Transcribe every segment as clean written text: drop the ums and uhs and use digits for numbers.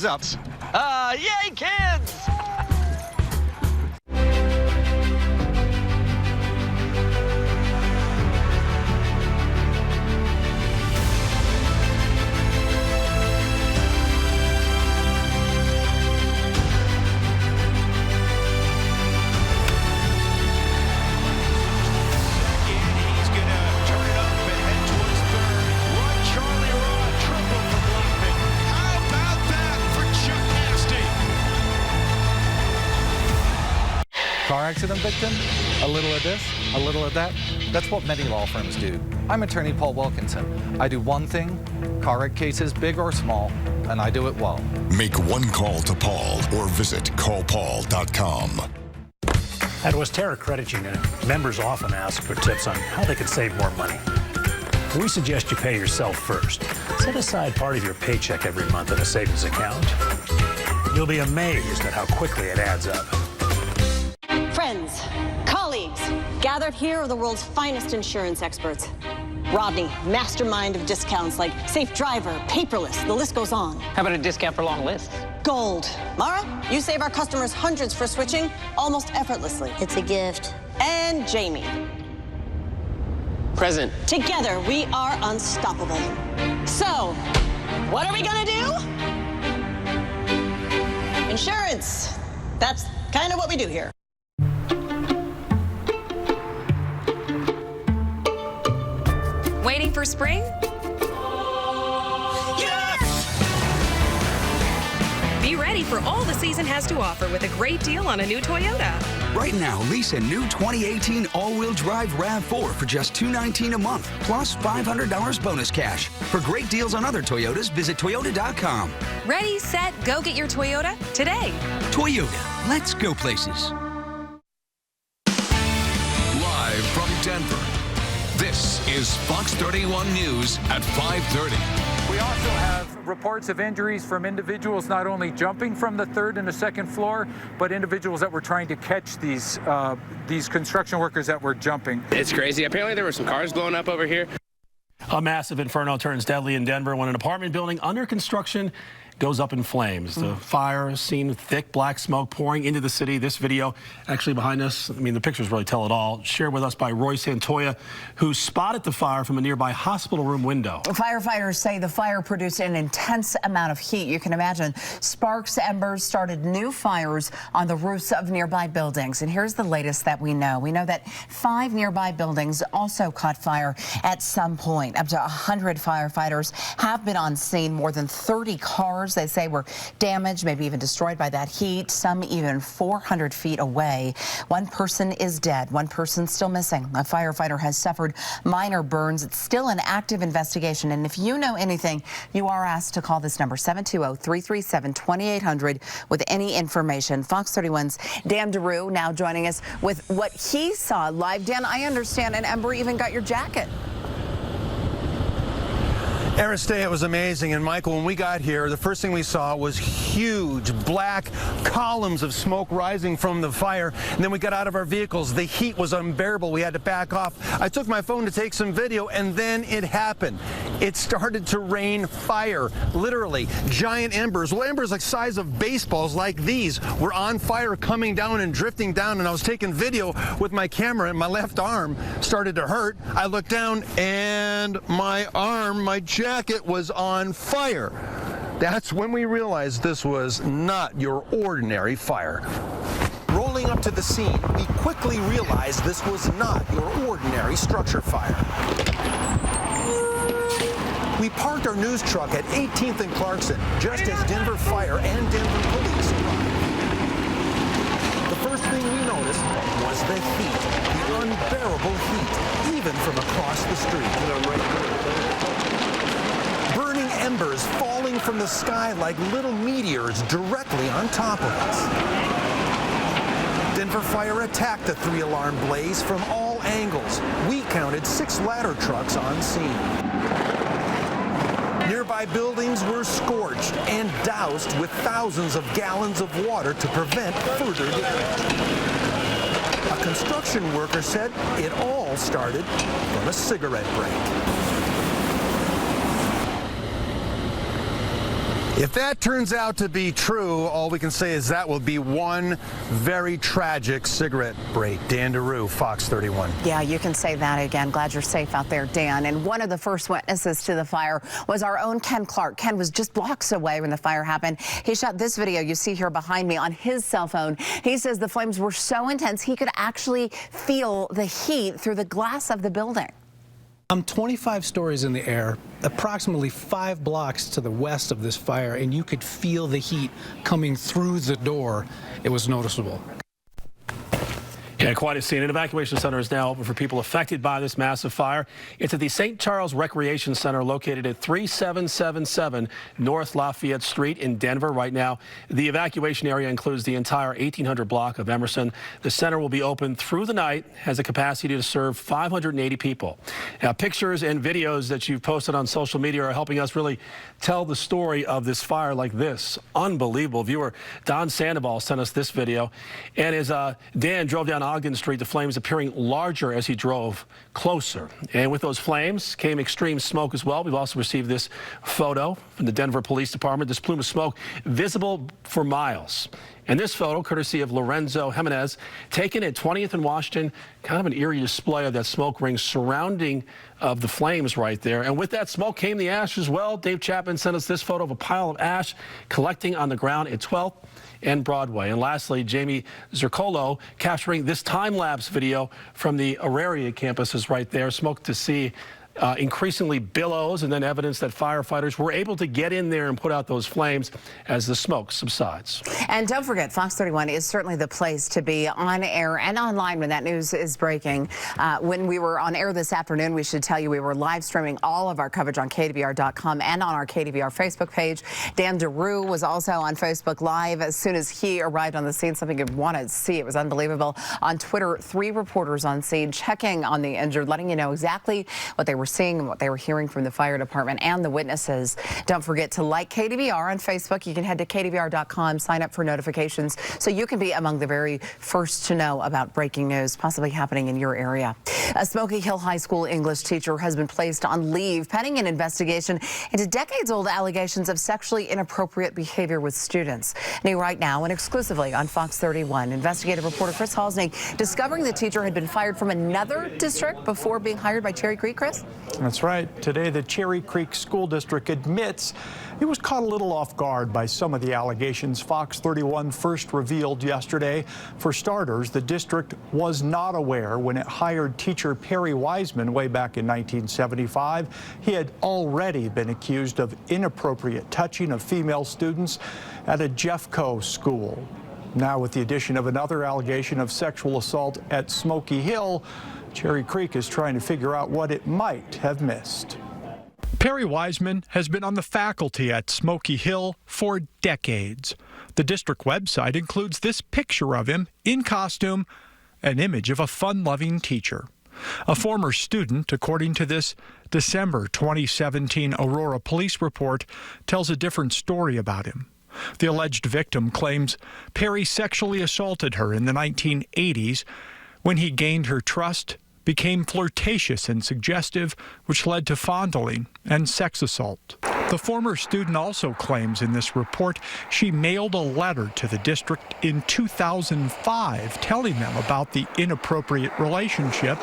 Up. Yay, kids! Car accident victim? A little of this, a little of that. That's what many law firms do. I'm attorney Paul Wilkinson. I do one thing, car wreck cases big or small, and I do it well. Make one call to Paul or visit callpaul.com. At Westera Credit Union, members often ask for tips on how they can save more money. We suggest you pay yourself first. Set aside part of your paycheck every month in a savings account. You'll be amazed at how quickly it adds up. Friends, colleagues, gathered here are the world's finest insurance experts. Rodney, mastermind of discounts like Safe Driver, Paperless, the list goes on. How about a discount for long lists? Gold. Mara, you save our customers hundreds for switching almost effortlessly. It's a gift. And Jamie. Present. Together, we are unstoppable. So, what are we gonna do? Insurance. That's kind of what we do here. Waiting for spring? Yes! Be ready for all the season has to offer with a great deal on a new Toyota. Right now, lease a new 2018 all-wheel drive RAV4 for just $219 a month, plus $500 bonus cash. For great deals on other Toyotas, visit Toyota.com. Ready, set, go get your Toyota today. Toyota, let's go places. Live from Denver, this is Fox 31 News at 5:30. We also have reports of injuries from individuals not only jumping from the third and the second floor, but individuals that were trying to catch these construction workers that were jumping. It's crazy. Apparently there were some cars blowing up over here. A massive inferno turns deadly in Denver when an apartment building under construction goes up in flames. The fire seen thick black smoke pouring into the city. This video actually behind us, I mean, the pictures really tell it all, shared with us by Roy Santoya, who spotted the fire from a nearby hospital room window. Firefighters say the fire produced an intense amount of heat. You can imagine sparks, embers started new fires on the roofs of nearby buildings. And here's the latest that we know. We know that 5 nearby buildings also caught fire at some point. Up to 100 firefighters have been on scene. More than 30 cars, they say, were damaged, maybe even destroyed by that heat, some even 400 feet away. One person is dead, one person still missing. A firefighter has suffered minor burns. It's still an active investigation, and if you know anything, you are asked to call this number, 720-337-2800, with any information. Fox 31's Dan DeRue now joining us with what he saw live. Dan, I understand, and Ember even got your jacket. Aristide, it was amazing. And Michael, when we got here, the first thing we saw was huge black columns of smoke rising from the fire. And then we got out of our vehicles. The heat was unbearable. We had to back off. I took my phone to take some video, and then it happened. It started to rain fire, literally giant embers. Well, embers like size of baseballs like these were on fire, coming down and drifting down. And I was taking video with my camera, and my left arm started to hurt. I looked down, and my arm, my jacket was on fire. That's when we realized this was not your ordinary fire. Rolling up to the scene, we quickly realized this was not your ordinary structure fire. We parked our news truck at 18th and Clarkson just as Denver Fire and Denver Police arrived. The first thing we noticed was the heat, the unbearable heat, even from across the street. Burning embers falling from the sky like little meteors directly on top of us. Denver Fire attacked the 3-alarm blaze from all angles. We counted 6 ladder trucks on scene. Nearby buildings were scorched and doused with thousands of gallons of water to prevent further damage. A construction worker said it all started from a cigarette break. If that turns out to be true, all we can say is that will be one very tragic cigarette break. Dan DeRue, Fox 31. Yeah, you can say that again. Glad you're safe out there, Dan. And one of the first witnesses to the fire was our own Ken Clark. Ken was just blocks away when the fire happened. He shot this video you see here behind me on his cell phone. He says the flames were so intense he could actually feel the heat through the glass of the building. I'm 25 stories in the air, approximately 5 blocks to the west of this fire, and you could feel the heat coming through the door. It was noticeable. Yeah, quite a scene. An evacuation center is now open for people affected by this massive fire. It's at the St. Charles Recreation Center located at 3777 North Lafayette Street in Denver. Right now, the evacuation area includes the entire 1800 block of Emerson. The center will be open through the night, has a capacity to serve 580 people. Now, pictures and videos that you've posted on social media are helping us really tell the story of this fire like this. Unbelievable. Viewer Don Sandoval sent us this video. And as Dan drove down Ogden Street, the flames appearing larger as he drove closer. And with those flames came extreme smoke as well. We've also received this photo from the Denver Police Department. This plume of smoke visible for miles. And this photo, courtesy of Lorenzo Jimenez, taken at 20th and Washington, kind of an eerie display of that smoke ring surrounding of the flames right there. And with that smoke came the ash as well. Dave Chapman sent us this photo of a pile of ash collecting on the ground at 12th and Broadway. And lastly, Jamie Zircolo capturing this time-lapse video from the Auraria campuses right there. Smoke to see increasingly billows, and then evidence that firefighters were able to get in there and put out those flames as the smoke subsides. And don't forget, Fox 31 is certainly the place to be on air and online when that news is breaking. When we were on air this afternoon, we should tell you we were live streaming all of our coverage on KDVR.com and on our KDVR Facebook page. Dan DeRue was also on Facebook Live as soon as he arrived on the scene, something you'd want to see. It was unbelievable. On Twitter, 3 reporters on scene checking on the injured, letting you know exactly what they were seeing and what they were hearing from the fire department and the witnesses. Don't forget to like KDVR on Facebook. You can head to KDVR.com, sign up for notifications so you can be among the very first to know about breaking news possibly happening in your area. A Smoky Hill High School English teacher has been placed on leave pending an investigation into decades-old allegations of sexually inappropriate behavior with students. New right now and exclusively on Fox 31, investigative reporter Chris Halsney discovering the teacher had been fired from another district before being hired by Cherry Creek. Chris? That's right. Today, the Cherry Creek School District admits it was caught a little off guard by some of the allegations Fox 31 first revealed yesterday. For starters, the district was not aware when it hired teacher Perry Wiseman way back in 1975. He had already been accused of inappropriate touching of female students at a Jeffco school. Now, with the addition of another allegation of sexual assault at Smoky Hill, Cherry Creek is trying to figure out what it might have missed. Perry Wiseman has been on the faculty at Smoky Hill for decades. The district website includes this picture of him in costume, an image of a fun-loving teacher. A former student, according to this December 2017 Aurora police report, tells a different story about him. The alleged victim claims Perry sexually assaulted her in the 1980s. When he gained her trust, became flirtatious and suggestive, which led to fondling and sex assault. The former student also claims in this report she mailed a letter to the district in 2005 telling them about the inappropriate relationship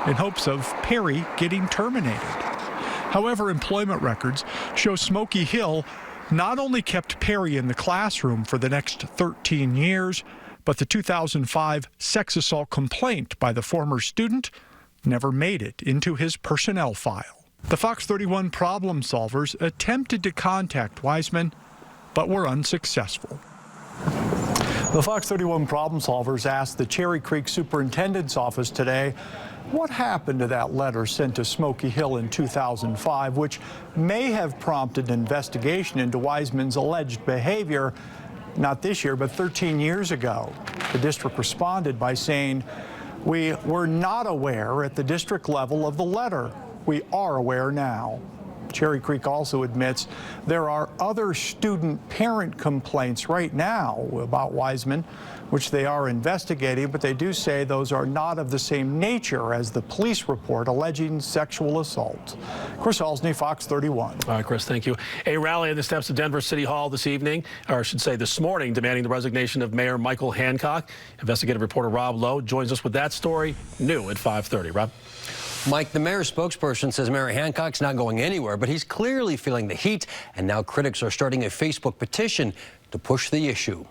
in hopes of Perry getting terminated. However, employment records show Smoky Hill not only kept Perry in the classroom for the next 13 years, but the 2005 sex assault complaint by the former student never made it into his personnel file. The Fox 31 problem solvers attempted to contact Wiseman, but were unsuccessful. The Fox 31 problem solvers asked the Cherry Creek Superintendent's office today what happened to that letter sent to Smoky Hill in 2005, which may have prompted an investigation into Wiseman's alleged behavior, not this year, but 13 years ago. The district responded by saying, "We were not aware at the district level of the letter. We are aware now." Cherry Creek also admits there are other student-parent complaints right now about Wiseman, which they are investigating, but they do say those are not of the same nature as the police report alleging sexual assault. Chris Halsney, Fox 31. All right, Chris, thank you. A rally on the steps of Denver City Hall this evening, or I should say this morning, demanding the resignation of Mayor Michael Hancock. Investigative reporter Rob Lowe joins us with that story, new at 5:30. Rob? Mike, the mayor's spokesperson says Mayor Hancock's not going anywhere, but he's clearly feeling the heat, and now critics are starting a Facebook petition to push the issue.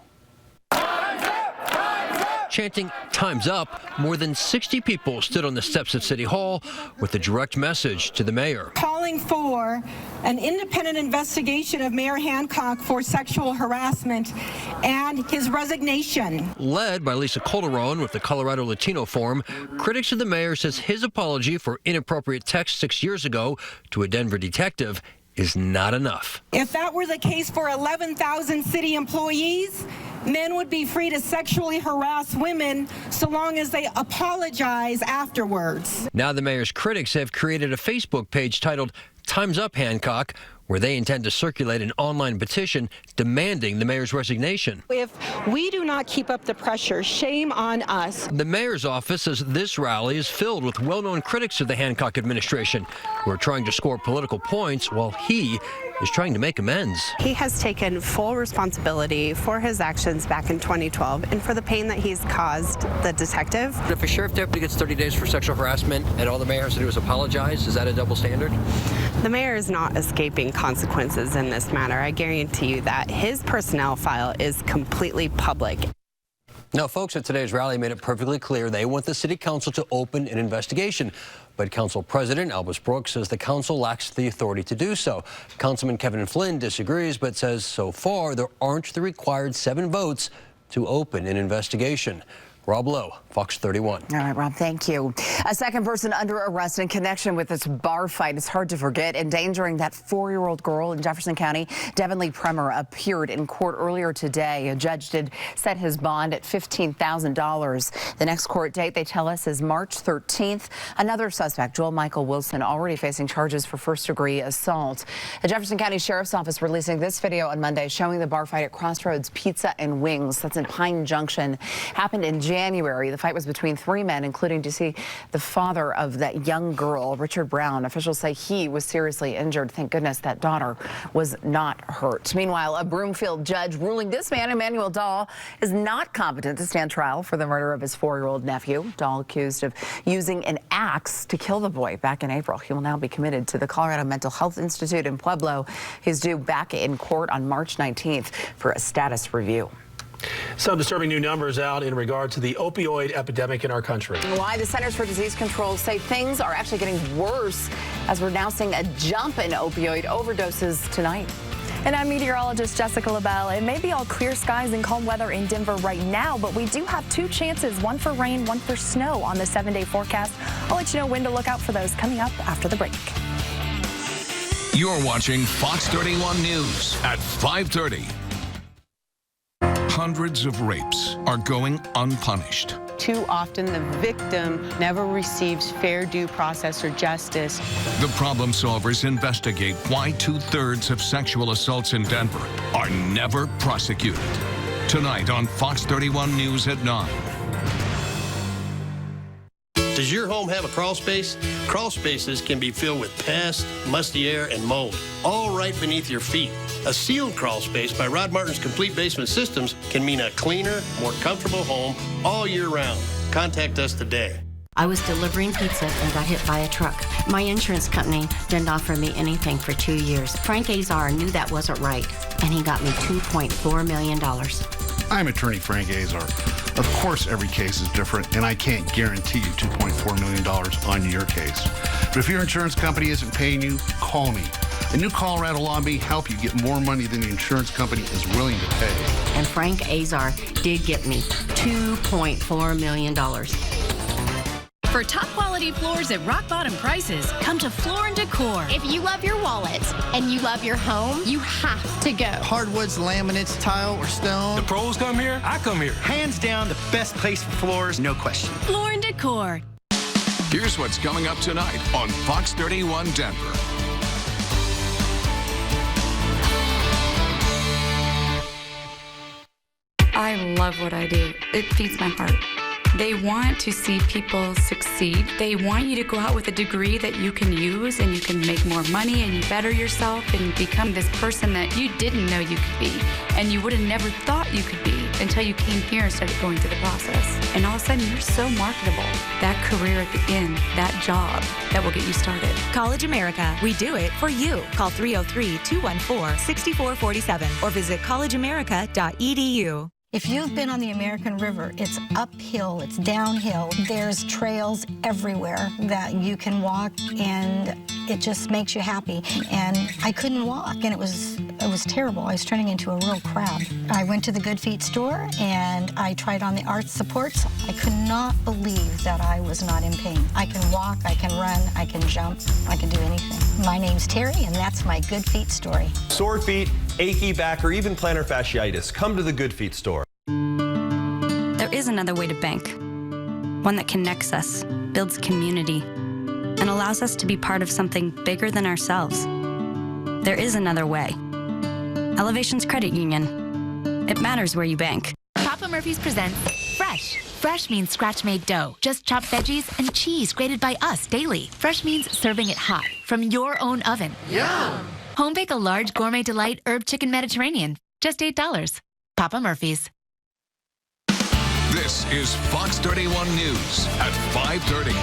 Chanting, "Time's up," more than 60 people stood on the steps of City Hall with a direct message to the mayor. Calling for an independent investigation of Mayor Hancock for sexual harassment and his resignation. Led by Lisa Calderon with the Colorado Latino Forum, critics of the mayor says his apology for inappropriate text 6 years ago to a Denver detective is not enough. If that were the case for 11,000 city employees, men would be free to sexually harass women so long as they apologize afterwards. Now the mayor's critics have created a Facebook page titled "Time's Up, Hancock," where they intend to circulate an online petition demanding the mayor's resignation. If we do not keep up the pressure, shame on us. The mayor's office says this rally is filled with well-known critics of the Hancock administration who are trying to score political points while he is trying to make amends. He has taken full responsibility for his actions back in 2012 and for the pain that he's caused the detective. If a sheriff deputy gets 30 days for sexual harassment and all the mayor has to do is apologize, is that a double standard? The mayor is not escaping consequences in this matter. I guarantee you that his personnel file is completely public. Now, folks at today's rally made it perfectly clear they want the city council to open an investigation. But council president Albus Brooks says the council lacks the authority to do so. Councilman Kevin Flynn disagrees, but says so far there aren't the required 7 votes to open an investigation. Rob Lowe, Fox 31. All right, Rob, thank you. A second person under arrest in connection with this bar fight. It's hard to forget. Endangering that 4-year-old girl in Jefferson County. Devin Lee Premer appeared in court earlier today. A judge did set his bond at $15,000. The next court date, they tell us, is March 13th. Another suspect, Joel Michael Wilson, already facing charges for first-degree assault. The Jefferson County Sheriff's Office releasing this video on Monday showing the bar fight at Crossroads Pizza and Wings. That's in Pine Junction. Happened in January. The fight was between 3 men, including the father of that young girl, Richard Brown. Officials say he was seriously injured. Thank goodness that daughter was not hurt. Meanwhile, a Broomfield judge ruling this man, Emmanuel Dahl, is not competent to stand trial for the murder of his 4-year-old nephew. Dahl accused of using an axe to kill the boy back in April. He will now be committed to the Colorado Mental Health Institute in Pueblo. He's due back in court on March 19th for a status review. Some disturbing new numbers out in regard to the opioid epidemic in our country. Why the Centers for Disease Control say things are actually getting worse as we're now seeing a jump in opioid overdoses tonight. And I'm meteorologist Jessica LaBelle. It may be all clear skies and calm weather in Denver right now, but we do have 2 chances, one for rain, one for snow on the 7-day forecast. I'll let you know when to look out for those coming up after the break. You're watching Fox 31 News at 5:30. Hundreds of rapes are going unpunished. Too often the victim never receives fair due process or justice. The problem solvers investigate why 2/3 of sexual assaults in Denver are never prosecuted. Tonight on Fox 31 News at 9. Does your home have a crawl space? Crawl spaces can be filled with pests, musty air, and mold, all right beneath your feet. A sealed crawl space by Rod Martin's Complete Basement Systems can mean a cleaner, more comfortable home all year round. Contact us today. I was delivering pizza and got hit by a truck. My insurance company didn't offer me anything for 2 years. Frank Azar knew that wasn't right, and he got me $2.4 million. I'm attorney Frank Azar. Of course, every case is different, and I can't guarantee you $2.4 million on your case. But if your insurance company isn't paying you, call me. A new Colorado law may help you get more money than the insurance company is willing to pay. And Frank Azar did get me $2.4 million. For top quality floors at rock bottom prices, come to Floor & Decor. If you love your wallet and you love your home, you have to go. Hardwoods, laminates, tile, or stone. The pros come here, I come here. Hands down, the best place for floors, no question. Floor & Decor. Here's what's coming up tonight on Fox 31 Denver. I love what I do. It feeds my heart. They want to see people succeed. They want you to go out with a degree that you can use and you can make more money and you better yourself and become this person that you didn't know you could be and you would have never thought you could be until you came here and started going through the process. And all of a sudden, you're so marketable. That career at the end, that job, that will get you started. College America. We do it for you. Call 303-214-6447 or visit collegeamerica.edu. If you've been on the American River, it's uphill, it's downhill. There's trails everywhere that you can walk, and it just makes you happy. And I couldn't walk, and it was terrible. I was turning into a real crab. I went to the Good Feet store, and I tried on the arch supports. I could not believe that I was not in pain. I can walk, I can run, I can jump, I can do anything. My name's Terry, and that's my Good Feet story. Sore feet, achy back, or even plantar fasciitis, come to the Good Feet store. There is another way to bank. One that connects us, builds community, and allows us to be part of something bigger than ourselves. There is another way. Elevations Credit Union. It matters where you bank. Papa Murphy's presents Fresh. Fresh means scratch-made dough, just chopped veggies and cheese grated by us daily. Fresh means serving it hot from your own oven. Yum! Home bake a large gourmet delight herb chicken Mediterranean, just $8. Papa Murphy's. This is Fox 31 News at 5:30.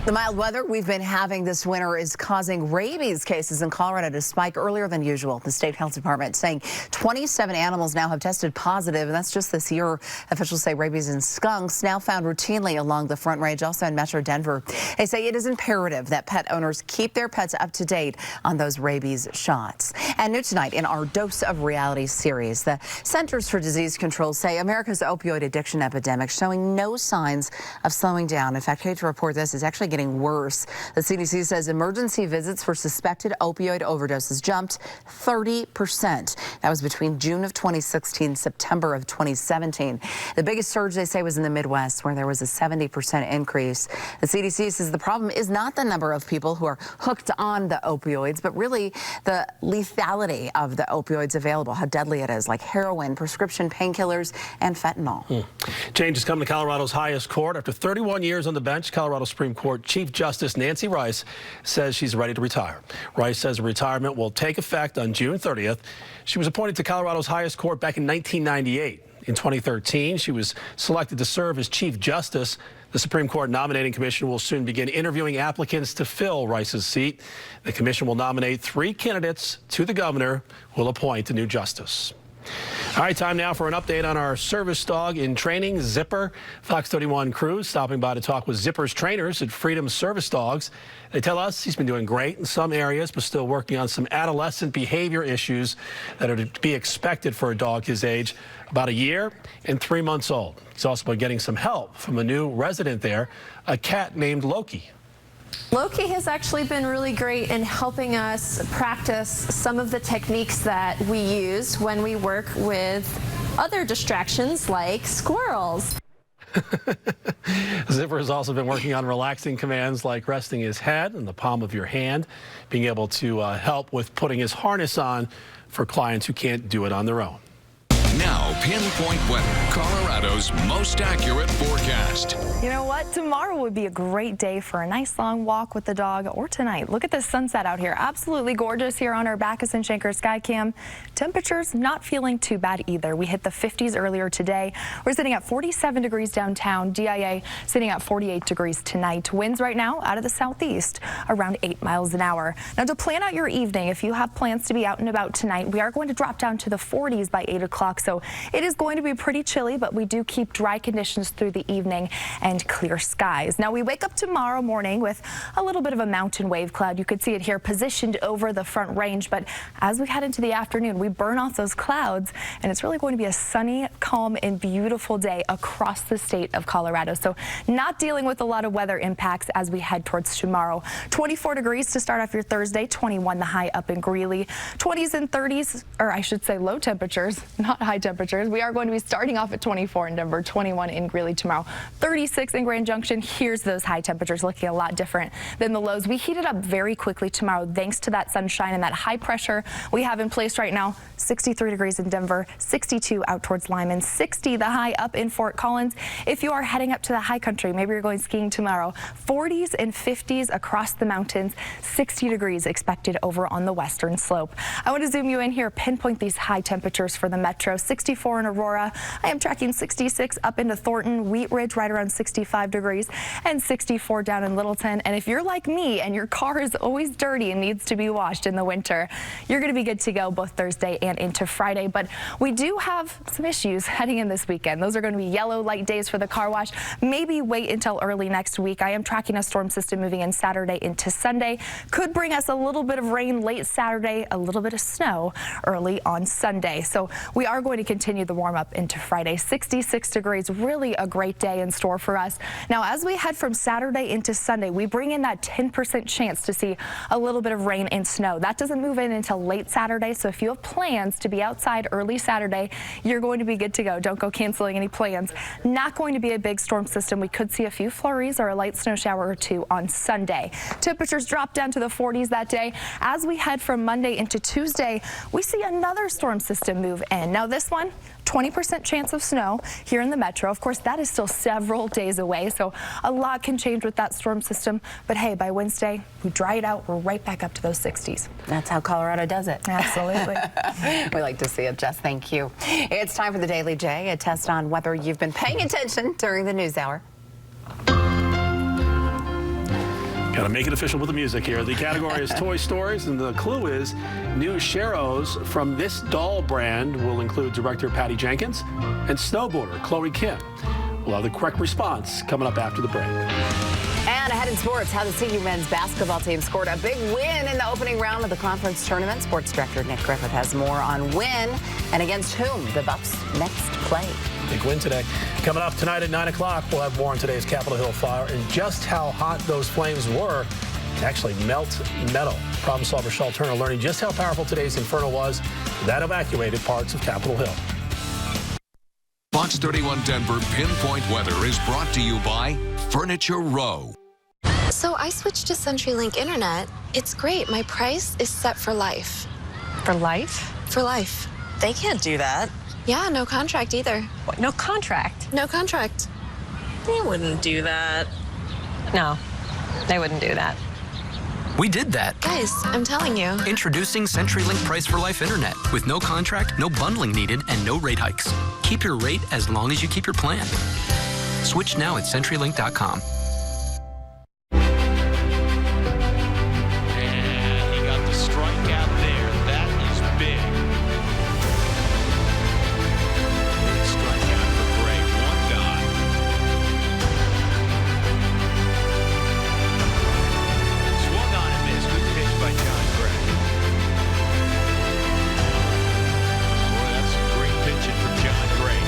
The mild weather we've been having this winter is causing rabies cases in Colorado to spike earlier than usual. The state health department saying 27 animals now have tested positive, and that's just this year. Officials say rabies in skunks now found routinely along the Front Range, also in Metro Denver. They say it is imperative that pet owners keep their pets up to date on those rabies shots. And new tonight in our Dose of Reality series, the Centers for Disease Control say America's opioid addiction epidemic showing no signs of slowing down. In fact, I hate to report this, is actually getting worse. The CDC says emergency visits for suspected opioid overdoses jumped 30%. That was between June of 2016 and September of 2017. The biggest surge, they say, was in the Midwest, where there was a 70% increase. The CDC says the problem is not the number of people who are hooked on the opioids, but really the lethality of the opioids available, how deadly it is, like heroin, prescription painkillers, and fentanyl. Change is coming to Colorado's highest court. After 31 years on the bench, Colorado Supreme Court Chief Justice Nancy Rice says she's ready to retire. Rice says retirement will take effect on June 30th. She was appointed to Colorado's highest court back in 1998. In 2013, she was selected to serve as Chief Justice. The Supreme Court Nominating Commission will soon begin interviewing applicants to fill Rice's seat. The commission will nominate 3 candidates to the governor, who will appoint a new justice. All right, time now for an update on our service dog in training, Zipper. Fox 31 crews stopping by to talk with Zipper's trainers at Freedom Service Dogs. They tell us he's been doing great in some areas, but still working on some adolescent behavior issues that are to be expected for a dog his age, about 1 year and 3 months old. He's also been getting some help from a new resident there, a cat named Loki. Loki has actually been really great in helping us practice some of the techniques that we use when we work with other distractions like squirrels. Zipper has also been working on relaxing commands like resting his head in the palm of your hand, being able to help with putting his harness on for clients who can't do it on their own. Now, pinpoint weather, Colorado's most accurate forecast. You know what? Tomorrow would be a great day for a nice long walk with the dog, or tonight. Look at the sunset out here. Absolutely gorgeous here on our Backus and Schenker Skycam. Temperatures not feeling too bad either. We hit the 50s earlier today. We're sitting at 47 degrees downtown. DIA sitting at 48 degrees tonight. Winds right now out of the southeast around 8 miles an hour. Now, to plan out your evening, if you have plans to be out and about tonight, we are going to drop down to the 40s by 8 o'clock. So it is going to be pretty chilly, but we do keep dry conditions through the evening and clear skies. Now, we wake up tomorrow morning with a little bit of a mountain wave cloud. You could see it here positioned over the Front Range, but as we head into the afternoon, we burn off those clouds, and it's really going to be a sunny, calm, and beautiful day across the state of Colorado. So not dealing with a lot of weather impacts as we head towards tomorrow. 24 degrees to start off your Thursday, 21 the high up in Greeley, 20s and 30s, or I should say low temperatures, not high high temperatures. We are going to be starting off at 24 in Denver, 21 in Greeley tomorrow, 36 in Grand Junction. Here's those high temperatures looking a lot different than the lows. We heated up very quickly tomorrow thanks to that sunshine and that high pressure we have in place right now. 63 degrees in Denver, 62 out towards Lyman, 60 the high up in Fort Collins. If you are heading up to the high country, maybe you're going skiing tomorrow, 40s and 50s across the mountains, 60 degrees expected over on the western slope. I want to zoom you in here, pinpoint these high temperatures for the metro. 64 in Aurora. I am tracking 66 up into Thornton, Wheat Ridge right around 65 degrees, and 64 down in Littleton. And if you're like me and your car is always dirty and needs to be washed in the winter, you're going to be good to go both Thursday and into Friday. But we do have some issues heading in this weekend. Those are going to be yellow light days for the car wash. Maybe wait until early next week. I am tracking a storm system moving in Saturday into Sunday. Could bring us a little bit of rain late Saturday, a little bit of snow early on Sunday. So we are going to continue the warm up into Friday. 66 degrees, really a great day in store for us. Now, as we head from Saturday into Sunday, we bring in that 10% chance to see a little bit of rain and snow. That doesn't move in until late Saturday. So if you have plans to be outside early Saturday, you're going to be good to go. Don't go canceling any plans. Not going to be a big storm system. We could see a few flurries or a light snow shower or two on Sunday. Temperatures drop down to the 40s that day. As we head from Monday into Tuesday, we see another storm system move in. Now this one, 20% chance of snow here in the metro. Of course, that is still several days away, so a lot can change with that storm system. But hey, by Wednesday, we dry it out. We're right back up to those 60s. That's how Colorado does it. Absolutely. We like to see it, Jess. Thank you. It's time for the Daily J, a test on whether you've been paying attention during the news hour. Got to make it official with the music here. The category is Toy Stories, and the clue is new Sheros from this doll brand will include director Patty Jenkins and snowboarder Chloe Kim. We'll have the correct response coming up after the break. And ahead in sports, how the CU men's basketball team scored a big win in the opening round of the conference tournament. Sports director Nick Griffith has more on when and against whom the Bucks next play. Big win today. Coming up tonight at 9 o'clock, we'll have more on today's Capitol Hill fire and just how hot those flames were to actually melt metal. Problem solver Shaw Turner learning just how powerful today's inferno was that evacuated parts of Capitol Hill. Fox 31 Denver Pinpoint Weather is brought to you by Furniture Row. So I switched to CenturyLink Internet. It's great. My price is set for life. For life? For life. They can't do that. Yeah, no contract either. What, no contract? No contract. They wouldn't do that. No, they wouldn't do that. We did that. Guys, I'm telling you. Introducing CenturyLink Price for Life Internet with no contract, no bundling needed, and no rate hikes. Keep your rate as long as you keep your plan. Switch now at CenturyLink.com. And he got the strikeout there. That is big. Strikeout for Gray. One gone. Swung on and missed. Good pitch by John Gray. Boy, that's some great pitching from John Gray.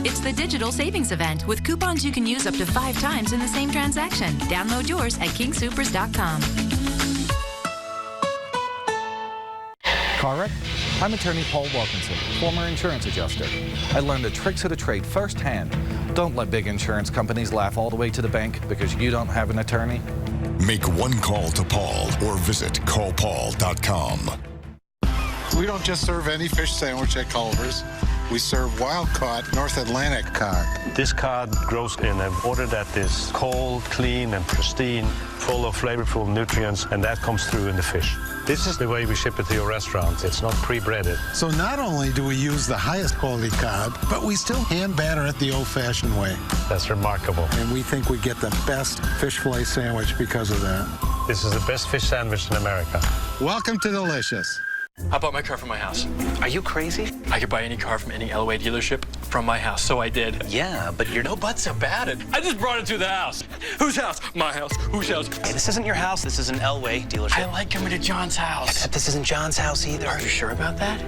It's the digital savings event with coupons you can use up to 5 times in the same transaction. Download yours at kingsupers.com. Car wreck? I'm attorney Paul Wilkinson, former insurance adjuster. I learned the tricks of the trade firsthand. Don't let big insurance companies laugh all the way to the bank because you don't have an attorney. Make one call to Paul or visit callpaul.com. We don't just serve any fish sandwich at Culver's. We serve wild-caught North Atlantic cod. This cod grows in a water that is cold, clean, and pristine, full of flavorful nutrients, and that comes through in the fish. This is the way we ship it to your restaurant. It's not pre-breaded. So not only do we use the highest quality cod, but we still hand batter it the old-fashioned way. That's remarkable. And we think we get the best fish fillet sandwich because of that. This is the best fish sandwich in America. Welcome to Delicious. I bought my car from my house. Are you crazy? I could buy any car from any Elway dealership from my house, so I did. Yeah, but your no buts about it. I just brought it to the house. Whose house? My house. Whose house? Hey, this isn't your house. This is an Elway dealership. I like coming to John's house. Except this isn't John's house either. Are you sure about that?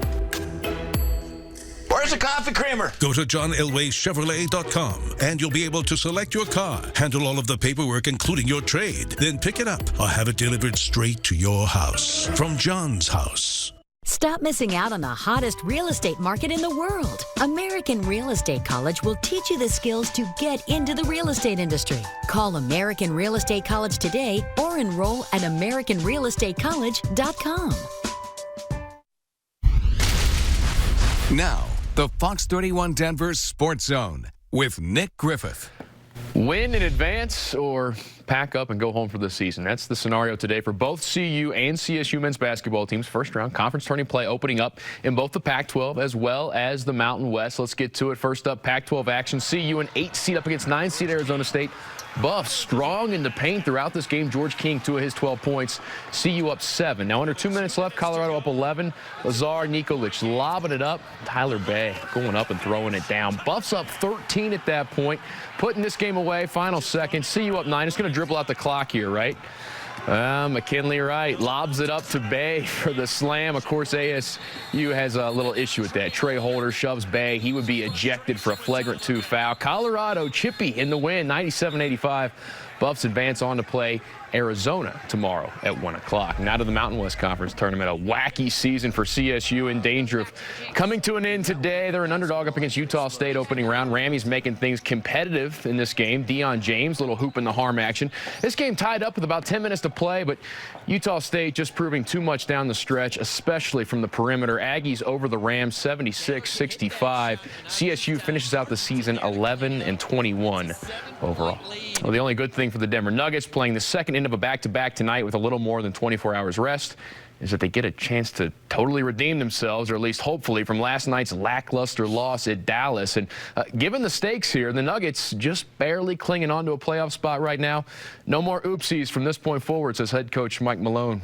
Where's the coffee creamer? Go to JohnElwayChevrolet.com and you'll be able to select your car, handle all of the paperwork, including your trade, then pick it up or have it delivered straight to your house from John's house. Stop missing out on the hottest real estate market in the world. American Real Estate College will teach you the skills to get into the real estate industry. Call American Real Estate College today or enroll at AmericanRealEstateCollege.com. Now, the Fox 31 Denver Sports Zone with Nick Griffith. Win in advance or pack up and go home for the season. That's the scenario today for both CU and CSU men's basketball teams. First round conference tourney play opening up in both the Pac-12 as well as the Mountain West. Let's get to it. First up, Pac-12 action. CU an 8 seed up against 9 seed Arizona State. Buff strong in the paint throughout this game. George King, 2 of his 12 points. CU up 7. Now under 2 minutes left, Colorado up 11. Lazar Nikolic lobbing it up. Tyler Bay going up and throwing it down. Buffs up 13 at that point, putting this game away. Final second. CU up 9. It's going to dribble out the clock here, right? McKinley Wright lobs it up to Bay for the slam. Of course, ASU has a little issue with that. Trey Holder shoves Bay. He would be ejected for a flagrant 2 foul. Colorado, Chippy in the win, 97-85. Buffs advance on to play Arizona tomorrow at 1 o'clock. Now to the Mountain West Conference Tournament. A wacky season for CSU in danger of coming to an end today. They're an underdog up against Utah State opening round. Rammies making things competitive in this game. Deion James, little hoop in the harm action. This game tied up with about 10 minutes to play, but Utah State just proving too much down the stretch, especially from the perimeter. Aggies over the Rams 76-65. CSU finishes out the season 11-21 overall. Well, the only good thing for the Denver Nuggets playing the second end of a back-to-back tonight with a little more than 24 hours rest is that they get a chance to totally redeem themselves, or at least hopefully, from last night's lackluster loss at Dallas. And given the stakes here, the Nuggets just barely clinging on to a playoff spot right now. No more oopsies from this point forward, says head coach Mike Malone.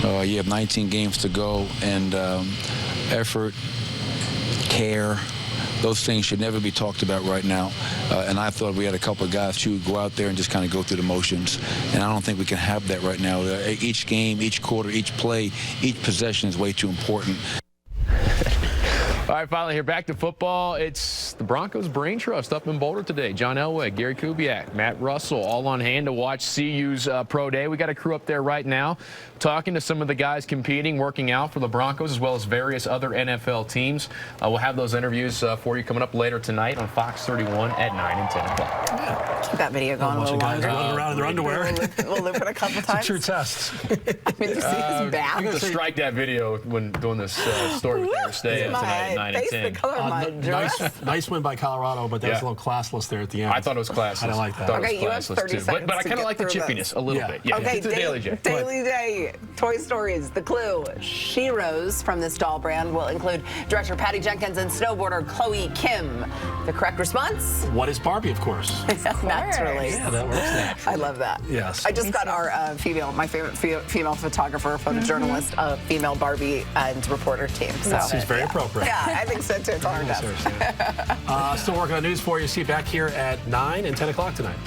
You have 19 games to go, and effort, care, those things should never be talked about right now. And I thought we had a couple of guys who would go out there and just kind of go through the motions. And I don't think we can have that right now. Each game, each quarter, each play, each possession is way too important. All right, finally here, back to football. It's the Broncos Brain Trust up in Boulder today. John Elway, Gary Kubiak, Matt Russell, all on hand to watch CU's pro day. We got a crew up there right now talking to some of the guys competing, working out for the Broncos, as well as various other NFL teams. We'll have those interviews for you coming up later tonight on Fox 31 at 9 and 10 o'clock. Yeah, keep that video going a little longer. Running around in their underwear. We'll loop it a couple times. It's a true test. I mean, you see his back. I'm going to strike that video when doing this story with Thursday tonight at 9 and 10. The color of my dress. Nice win by Colorado, but that was a little classless there at the end. I thought it was classless. I don't like that. Okay, you have 30 seconds but I kind of like the chippiness a little bit. Yeah. Okay, Daily J. Daily J. Toy Stories. The clue. She-Rose from this doll brand will include director Patty Jenkins and snowboarder Chloe Kim. The correct response? What is Barbie, of course? Naturally. Yeah, that works. I love that. Yes. I just got our my favorite female photographer, photojournalist, female Barbie and reporter team. So that seems very appropriate. Yeah, I think so too. It's on our desk. Still working on news for you. See you back here at 9 and 10 o'clock tonight.